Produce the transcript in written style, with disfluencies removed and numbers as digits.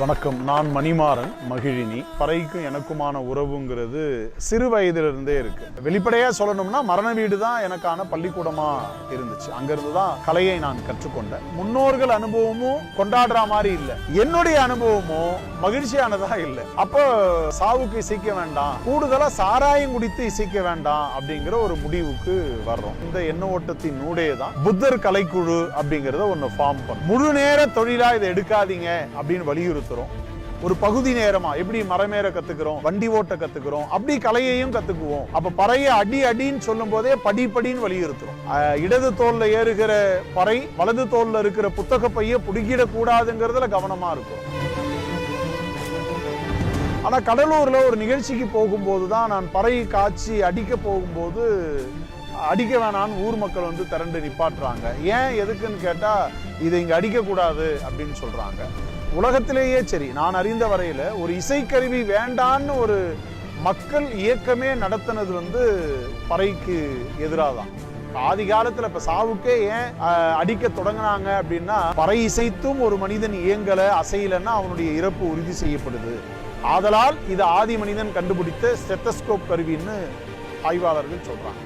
வணக்கம். நான் மணிமாறன். மகிழினி. பறைக்கும் எனக்குமான உறவுங்கிறது சிறு வயதிலிருந்தே இருக்கு. வெளிப்படையா சொல்லணும்னா மரண வீடு தான் எனக்கான பள்ளிக்கூடமா இருந்துச்சு. அங்கிருந்து தான் கலையை நான் கற்றுக்கொண்டேன். முன்னோர்கள் அனுபவமும் கொண்டாடுற மாதிரி இல்லை, என்னுடைய அனுபவமும் மகிழ்ச்சியானதா இல்லை. அப்போ சாவுக்கு இசைக்க வேண்டாம், கூடுதலா சாராயம் குடித்து இசைக்க வேண்டாம் அப்படிங்கிற ஒரு முடிவுக்கு வர்றோம். இந்த எண்ண ஓட்டத்தின் ஊடே தான் புத்தர் கலைக்குழு அப்படிங்கறத ஒன்னு ஃபார்ம் பண்ணும். முழு நேர தொழிலா இதை எடுக்காதீங்க அப்படின்னு வலியுறுத்துறோம். ஒரு பகுதி நேரமா எப்படி மரமேற கத்துக்கிறோம், வண்டி ஓட்ட கத்துக்கிறோம், அப்படி கலையையும் கத்துக்குவோம். அப்ப பறைய அடி அடின்னு சொல்லும் போதே படிப்படின்னு வலியுறுத்துறோம். இடது தோல்ல ஏறுகிற பறை வலது தோல்ல இருக்கிற புத்தக பைய புடுங்கிட கூடாதுங்கிறதுல கவனமா இருக்கும். ஆனா கடலூர்ல ஒரு நிகழ்ச்சிக்கு போகும்போதுதான் நான் பறை காட்சி அடிக்க போகும்போது அடிக்க வேணான்னு ஊர் மக்கள் வந்து திரண்டு நிப்பாட்டுறாங்க. ஏன் எதுக்குன்னு கேட்டா இதை இங்க அடிக்க கூடாது அப்படின்னு சொல்றாங்க. உலகத்திலேயே சரி, நான் அறிந்த வரையில ஒரு இசைக்கருவி வேண்டான்னு ஒரு மக்கள் இயக்கமே நடத்தினது வந்து பறைக்கு எதிராக தான். ஆதி காலத்துல இப்ப சாவுக்கே ஏன் அடிக்க தொடங்கினாங்க அப்படின்னா, பறை இசைத்தும் ஒரு மனிதன் இயங்கல அசையலன்னா அவனுடைய இறப்பு உறுதி செய்யப்படுது. ஆதலால் இது ஆதி மனிதன் கண்டுபிடித்த ஸ்டெத்தஸ்கோப் கருவின்னு ஆய்வாளர்கள் சொல்றாங்க.